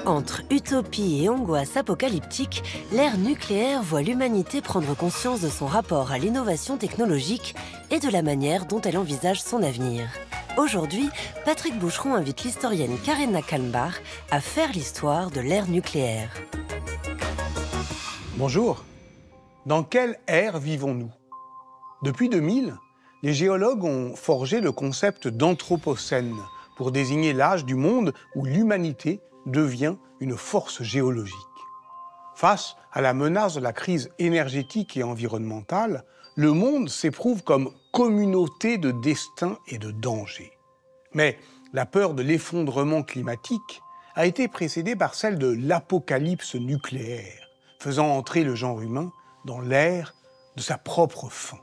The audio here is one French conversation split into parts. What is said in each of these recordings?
Entre utopie et angoisse apocalyptique, l'ère nucléaire voit l'humanité prendre conscience de son rapport à l'innovation technologique et de la manière dont elle envisage son avenir. Aujourd'hui, Patrick Boucheron invite l'historienne Karena Kalmbar à faire l'histoire de l'ère nucléaire. Bonjour. Dans quelle ère vivons-nous? Depuis 2000, les géologues ont forgé le concept d'anthropocène pour désigner l'âge du monde où l'humanité devient une force géologique. Face à la menace de la crise énergétique et environnementale, le monde s'éprouve comme communauté de destin et de danger. Mais la peur de l'effondrement climatique a été précédée par celle de l'apocalypse nucléaire, faisant entrer le genre humain dans l'ère de sa propre fin.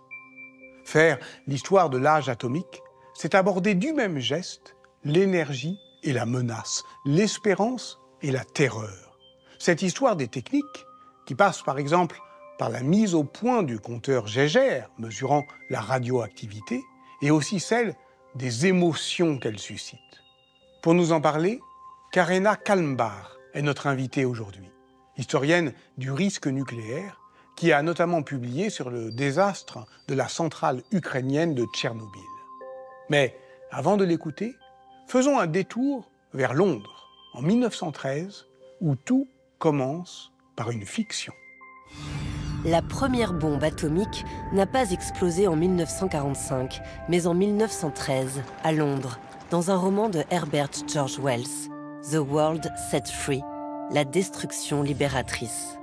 Faire l'histoire de l'âge atomique, c'est aborder du même geste l'énergie et la menace, l'espérance et la terreur. Cette histoire des techniques, qui passe par exemple par la mise au point du compteur Geiger, mesurant la radioactivité, et aussi celle des émotions qu'elle suscite. Pour nous en parler, Karena Kalmbar est notre invitée aujourd'hui, historienne du risque nucléaire, qui a notamment publié sur le désastre de la centrale ukrainienne de Tchernobyl. Mais avant de l'écouter, faisons un détour vers Londres, en 1913, où tout commence par une fiction. La première bombe atomique n'a pas explosé en 1945, mais en 1913, à Londres, dans un roman de Herbert George Wells, The World Set Free, la destruction libératrice.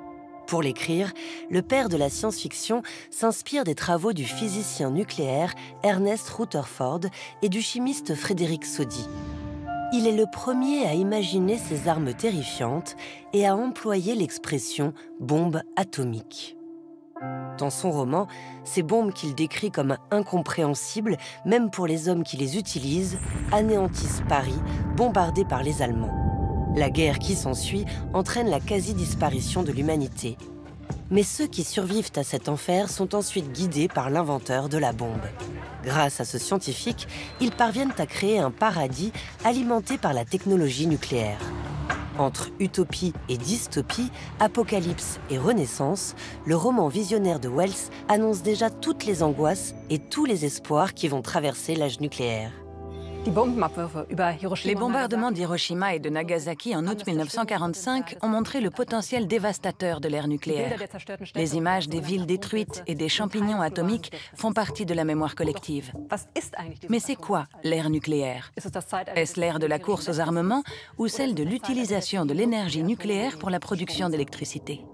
Pour l'écrire, le père de la science-fiction s'inspire des travaux du physicien nucléaire Ernest Rutherford et du chimiste Frédéric Soddy. Il est le premier à imaginer ces armes terrifiantes et à employer l'expression « bombe atomique ». Dans son roman, ces bombes qu'il décrit comme incompréhensibles, même pour les hommes qui les utilisent, anéantissent Paris, bombardé par les Allemands. La guerre qui s'ensuit entraîne la quasi-disparition de l'humanité. Mais ceux qui survivent à cet enfer sont ensuite guidés par l'inventeur de la bombe. Grâce à ce scientifique, ils parviennent à créer un paradis alimenté par la technologie nucléaire. Entre utopie et dystopie, apocalypse et renaissance, le roman visionnaire de Wells annonce déjà toutes les angoisses et tous les espoirs qui vont traverser l'âge nucléaire. Les bombardements d'Hiroshima et de Nagasaki en août 1945 ont montré le potentiel dévastateur de l'ère nucléaire. Les images des villes détruites et des champignons atomiques font partie de la mémoire collective. Mais c'est quoi l'ère nucléaire? Est-ce l'ère de la course aux armements ou celle de l'utilisation de l'énergie nucléaire pour la production d'électricité?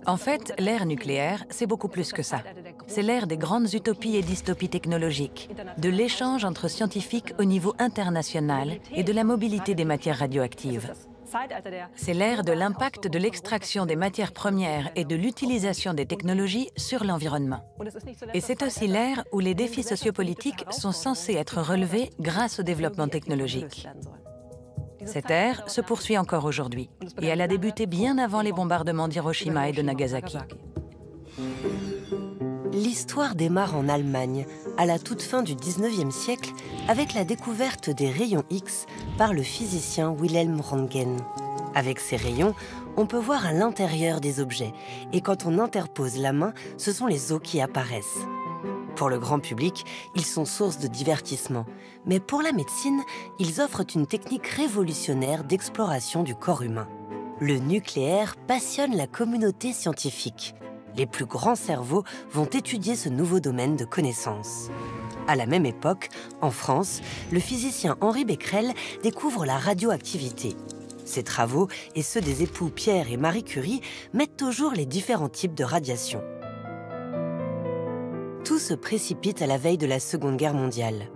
En fait, l'ère nucléaire, c'est beaucoup plus que ça. C'est l'ère des grandes utopies et dystopies technologiques, de l'échange entre scientifiques au niveau international et de la mobilité des matières radioactives. C'est l'ère de l'impact de l'extraction des matières premières et de l'utilisation des technologies sur l'environnement. Et c'est aussi l'ère où les défis sociopolitiques sont censés être relevés grâce au développement technologique. Cette ère se poursuit encore aujourd'hui, et elle a débuté bien avant les bombardements d'Hiroshima et de Nagasaki. L'histoire démarre en Allemagne, à la toute fin du 19e siècle, avec la découverte des rayons X par le physicien Wilhelm Röntgen. Avec ces rayons, on peut voir à l'intérieur des objets, et quand on interpose la main, ce sont les os qui apparaissent. Pour le grand public, ils sont source de divertissement. Mais pour la médecine, ils offrent une technique révolutionnaire d'exploration du corps humain. Le nucléaire passionne la communauté scientifique. Les plus grands cerveaux vont étudier ce nouveau domaine de connaissances. À la même époque, en France, le physicien Henri Becquerel découvre la radioactivité. Ses travaux et ceux des époux Pierre et Marie Curie mettent au jour les différents types de radiation. Tout se précipite à la veille de la Seconde Guerre mondiale.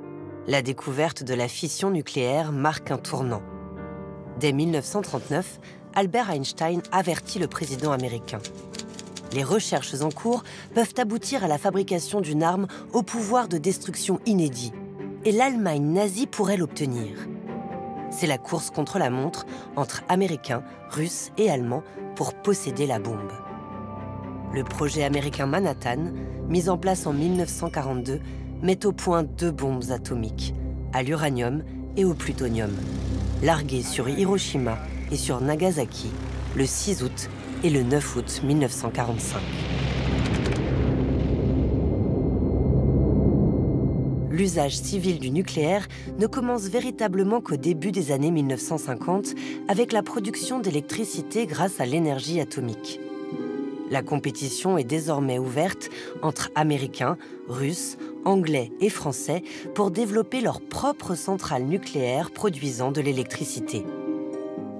La découverte de la fission nucléaire marque un tournant. Dès 1939, Albert Einstein avertit le président américain. Les recherches en cours peuvent aboutir à la fabrication d'une arme au pouvoir de destruction inédit. Et l'Allemagne nazie pourrait l'obtenir. C'est la course contre la montre entre Américains, Russes et Allemands pour posséder la bombe. Le projet américain Manhattan, mis en place en 1942, met au point 2 bombes atomiques, à l'uranium et au plutonium. Larguées sur Hiroshima et sur Nagasaki, le 6 août et le 9 août 1945. L'usage civil du nucléaire ne commence véritablement qu'au début des années 1950 avec la production d'électricité grâce à l'énergie atomique. La compétition est désormais ouverte entre Américains, Russes, Anglais et Français pour développer leurs propres centrales nucléaires produisant de l'électricité.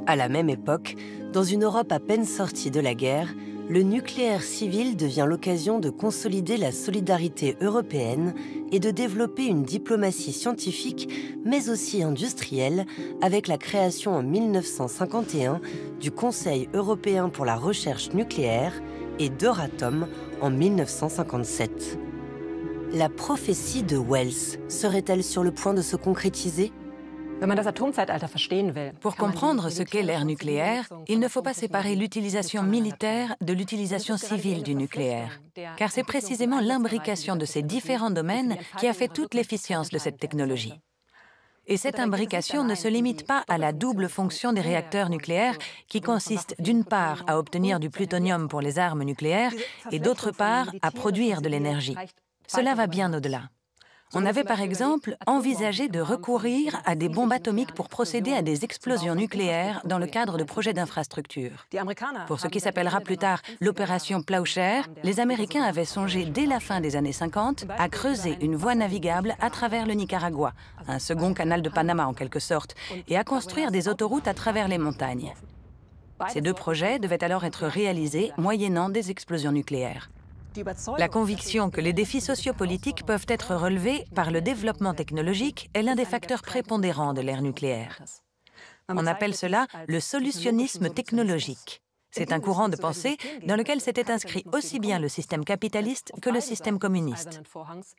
À la même époque, dans une Europe à peine sortie de la guerre, le nucléaire civil devient l'occasion de consolider la solidarité européenne et de développer une diplomatie scientifique, mais aussi industrielle, avec la création en 1951 du Conseil européen pour la recherche nucléaire et d'Euratom en 1957. La prophétie de Wells serait-elle sur le point de se concrétiser ? Pour comprendre ce qu'est l'ère nucléaire, il ne faut pas séparer l'utilisation militaire de l'utilisation civile du nucléaire, car c'est précisément l'imbrication de ces différents domaines qui a fait toute l'efficience de cette technologie. Et cette imbrication ne se limite pas à la double fonction des réacteurs nucléaires qui consiste d'une part à obtenir du plutonium pour les armes nucléaires et d'autre part à produire de l'énergie. Cela va bien au-delà. On avait par exemple envisagé de recourir à des bombes atomiques pour procéder à des explosions nucléaires dans le cadre de projets d'infrastructure. Pour ce qui s'appellera plus tard l'opération Plowshare, les Américains avaient songé dès la fin des années 50 à creuser une voie navigable à travers le Nicaragua, un second canal de Panama en quelque sorte, et à construire des autoroutes à travers les montagnes. Ces deux projets devaient alors être réalisés moyennant des explosions nucléaires. La conviction que les défis sociopolitiques peuvent être relevés par le développement technologique est l'un des facteurs prépondérants de l'ère nucléaire. On appelle cela le solutionnisme technologique. C'est un courant de pensée dans lequel s'était inscrit aussi bien le système capitaliste que le système communiste.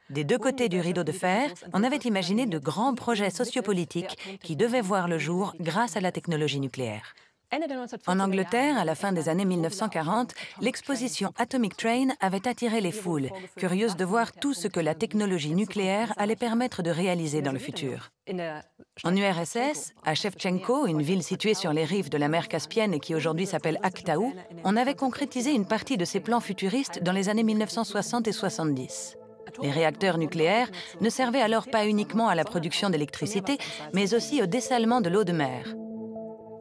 Des deux côtés du rideau de fer, on avait imaginé de grands projets sociopolitiques qui devaient voir le jour grâce à la technologie nucléaire. En Angleterre, à la fin des années 1940, l'exposition Atomic Train avait attiré les foules, curieuses de voir tout ce que la technologie nucléaire allait permettre de réaliser dans le futur. En URSS, à Shevchenko, une ville située sur les rives de la mer Caspienne et qui aujourd'hui s'appelle Aktaou, on avait concrétisé une partie de ces plans futuristes dans les années 1960 et 70. Les réacteurs nucléaires ne servaient alors pas uniquement à la production d'électricité, mais aussi au dessalement de l'eau de mer.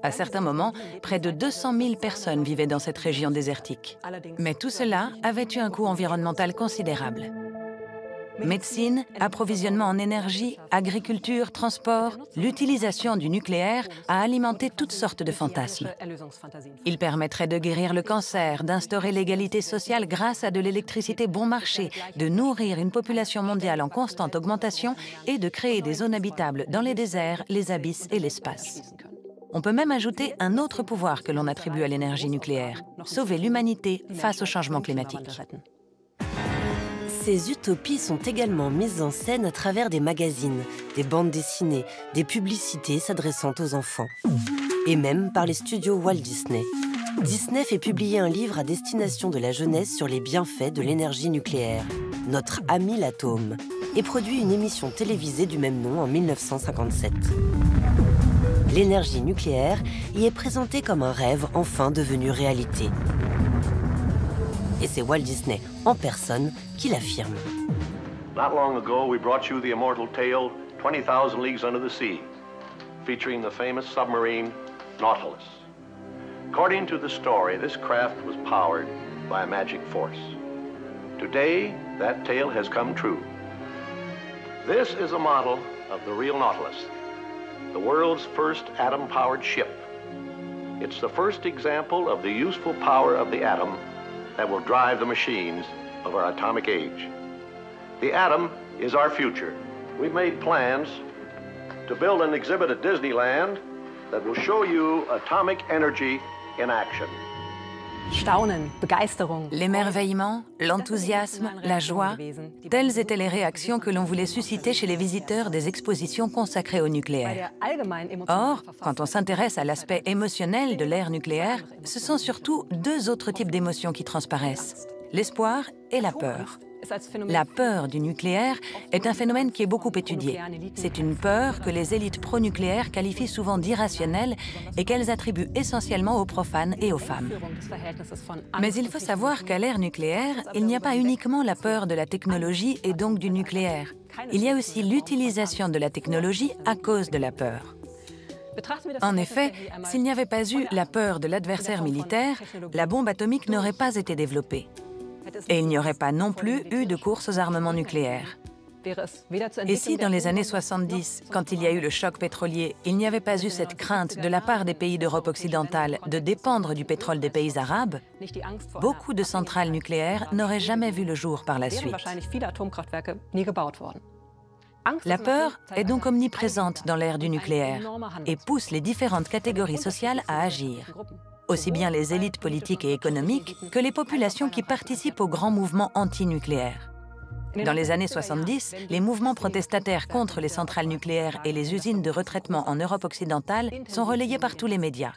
À certains moments, près de 200 000 personnes vivaient dans cette région désertique. Mais tout cela avait eu un coût environnemental considérable. Médecine, approvisionnement en énergie, agriculture, transport, l'utilisation du nucléaire a alimenté toutes sortes de fantasmes. Il permettrait de guérir le cancer, d'instaurer l'égalité sociale grâce à de l'électricité bon marché, de nourrir une population mondiale en constante augmentation et de créer des zones habitables dans les déserts, les abysses et l'espace. On peut même ajouter un autre pouvoir que l'on attribue à l'énergie nucléaire, sauver l'humanité face au changement climatique. Ces utopies sont également mises en scène à travers des magazines, des bandes dessinées, des publicités s'adressant aux enfants. Et même par les studios Walt Disney. Disney fait publier un livre à destination de la jeunesse sur les bienfaits de l'énergie nucléaire, Notre ami l'atome, et produit une émission télévisée du même nom en 1957. L'énergie nucléaire y est présentée comme un rêve enfin devenu réalité. Et c'est Walt Disney en personne qui l'affirme. Not long ago, we brought you the immortal tale 20,000 Leagues Under the Sea, featuring the famous submarine Nautilus. According to the story, this craft was powered by a magic force. Today, that tale has come true. This is a model of the real Nautilus, the world's first atom-powered ship. It's the first example of the useful power of the atom that will drive the machines of our atomic age. The atom is our future. We've made plans to build an exhibit at Disneyland that will show you atomic energy in action. Staunen, Begeisterung. L'émerveillement, l'enthousiasme, la joie, telles étaient les réactions que l'on voulait susciter chez les visiteurs des expositions consacrées au nucléaire. Or, quand on s'intéresse à l'aspect émotionnel de l'ère nucléaire, ce sont surtout deux autres types d'émotions qui transparaissent, l'espoir et la peur. La peur du nucléaire est un phénomène qui est beaucoup étudié. C'est une peur que les élites pro-nucléaires qualifient souvent d'irrationnelle et qu'elles attribuent essentiellement aux profanes et aux femmes. Mais il faut savoir qu'à l'ère nucléaire, il n'y a pas uniquement la peur de la technologie et donc du nucléaire. Il y a aussi l'utilisation de la technologie à cause de la peur. En effet, s'il n'y avait pas eu la peur de l'adversaire militaire, la bombe atomique n'aurait pas été développée. Et il n'y aurait pas non plus eu de course aux armements nucléaires. Et si, dans les années 70, quand il y a eu le choc pétrolier, il n'y avait pas eu cette crainte de la part des pays d'Europe occidentale de dépendre du pétrole des pays arabes, beaucoup de centrales nucléaires n'auraient jamais vu le jour par la suite. La peur est donc omniprésente dans l'ère du nucléaire et pousse les différentes catégories sociales à agir. Aussi bien les élites politiques et économiques que les populations qui participent aux grands mouvements anti-nucléaires. Dans les années 70, les mouvements protestataires contre les centrales nucléaires et les usines de retraitement en Europe occidentale sont relayés par tous les médias.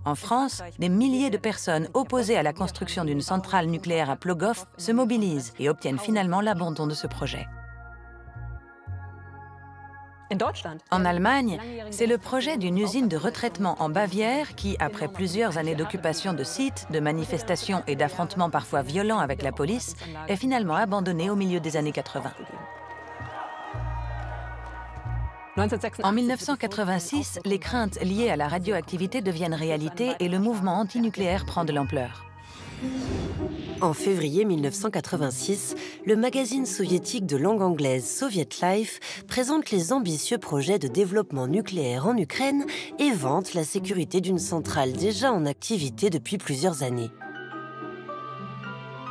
En France, des milliers de personnes opposées à la construction d'une centrale nucléaire à Plogoff se mobilisent et obtiennent finalement l'abandon de ce projet. En Allemagne, c'est le projet d'une usine de retraitement en Bavière qui, après plusieurs années d'occupation de sites, de manifestations et d'affrontements parfois violents avec la police, est finalement abandonné au milieu des années 80. En 1986, les craintes liées à la radioactivité deviennent réalité et le mouvement antinucléaire prend de l'ampleur. En février 1986, le magazine soviétique de langue anglaise Soviet Life présente les ambitieux projets de développement nucléaire en Ukraine et vante la sécurité d'une centrale déjà en activité depuis plusieurs années.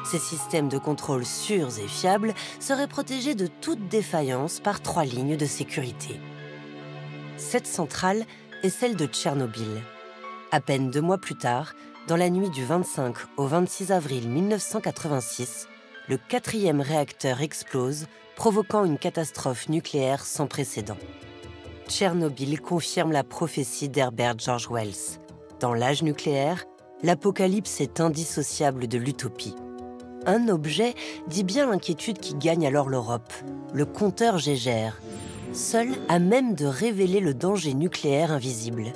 Ces systèmes de contrôle sûrs et fiables seraient protégés de toute défaillance par 3 lignes de sécurité. Cette centrale est celle de Tchernobyl. À peine 2 mois plus tard, dans la nuit du 25 au 26 avril 1986, le 4e réacteur explose, provoquant une catastrophe nucléaire sans précédent. Tchernobyl confirme la prophétie d'Herbert George Wells. Dans l'âge nucléaire, l'apocalypse est indissociable de l'utopie. Un objet dit bien l'inquiétude qui gagne alors l'Europe, le compteur Geiger, seul à même de révéler le danger nucléaire invisible.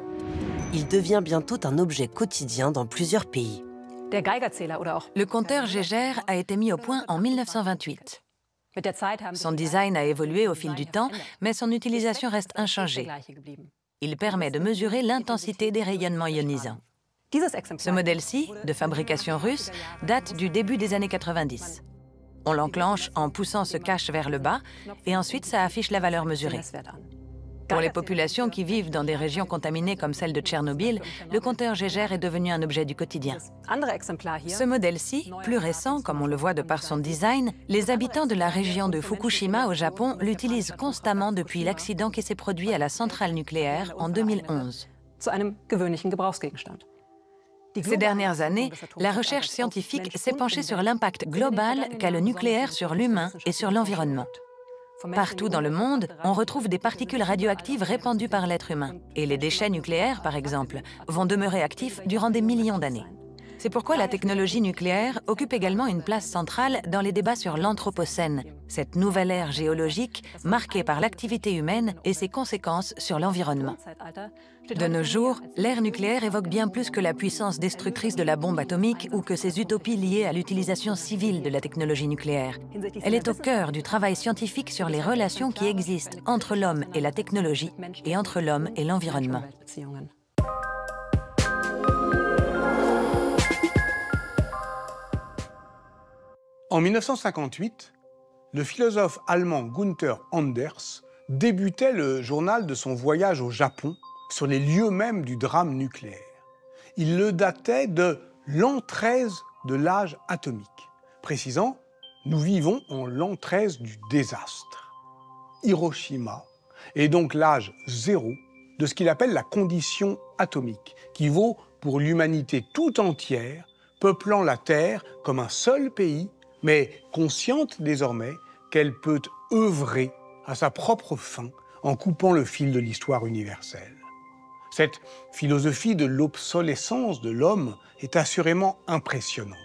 Il devient bientôt un objet quotidien dans plusieurs pays. Le compteur Geiger a été mis au point en 1928. Son design a évolué au fil du temps, mais son utilisation reste inchangée. Il permet de mesurer l'intensité des rayonnements ionisants. Ce modèle-ci, de fabrication russe, date du début des années 90. On l'enclenche en poussant ce cache vers le bas et ensuite ça affiche la valeur mesurée. Pour les populations qui vivent dans des régions contaminées comme celle de Tchernobyl, le compteur Geiger est devenu un objet du quotidien. Ce modèle-ci, plus récent comme on le voit de par son design, les habitants de la région de Fukushima au Japon l'utilisent constamment depuis l'accident qui s'est produit à la centrale nucléaire en 2011. Ces dernières années, la recherche scientifique s'est penchée sur l'impact global qu'a le nucléaire sur l'humain et sur l'environnement. Partout dans le monde, on retrouve des particules radioactives répandues par l'être humain. Et les déchets nucléaires, par exemple, vont demeurer actifs durant des millions d'années. C'est pourquoi la technologie nucléaire occupe également une place centrale dans les débats sur l'Anthropocène, cette nouvelle ère géologique marquée par l'activité humaine et ses conséquences sur l'environnement. De nos jours, l'ère nucléaire évoque bien plus que la puissance destructrice de la bombe atomique ou que ses utopies liées à l'utilisation civile de la technologie nucléaire. Elle est au cœur du travail scientifique sur les relations qui existent entre l'homme et la technologie et entre l'homme et l'environnement. En 1958, le philosophe allemand Gunther Anders débutait le journal de son voyage au Japon sur les lieux mêmes du drame nucléaire. Il le datait de l'an 13 de l'âge atomique, précisant « Nous vivons en l'an 13 du désastre ». Hiroshima est donc l'âge 0 de ce qu'il appelle la condition atomique, qui vaut pour l'humanité tout entière, peuplant la Terre comme un seul pays, mais consciente désormais qu'elle peut œuvrer à sa propre fin en coupant le fil de l'histoire universelle. Cette philosophie de l'obsolescence de l'homme est assurément impressionnante.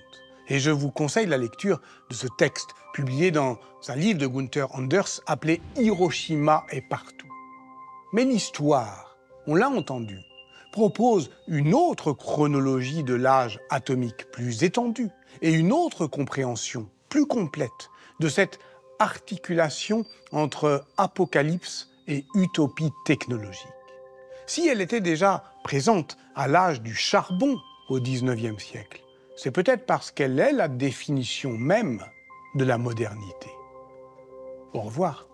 Et je vous conseille la lecture de ce texte, publié dans un livre de Gunther Anders appelé « Hiroshima est partout ». Mais l'histoire, on l'a entendu, propose une autre chronologie de l'âge atomique plus étendue et une autre compréhension plus complète de cette articulation entre apocalypse et utopie technologique. Si elle était déjà présente à l'âge du charbon au XIXe siècle, c'est peut-être parce qu'elle est la définition même de la modernité. Au revoir.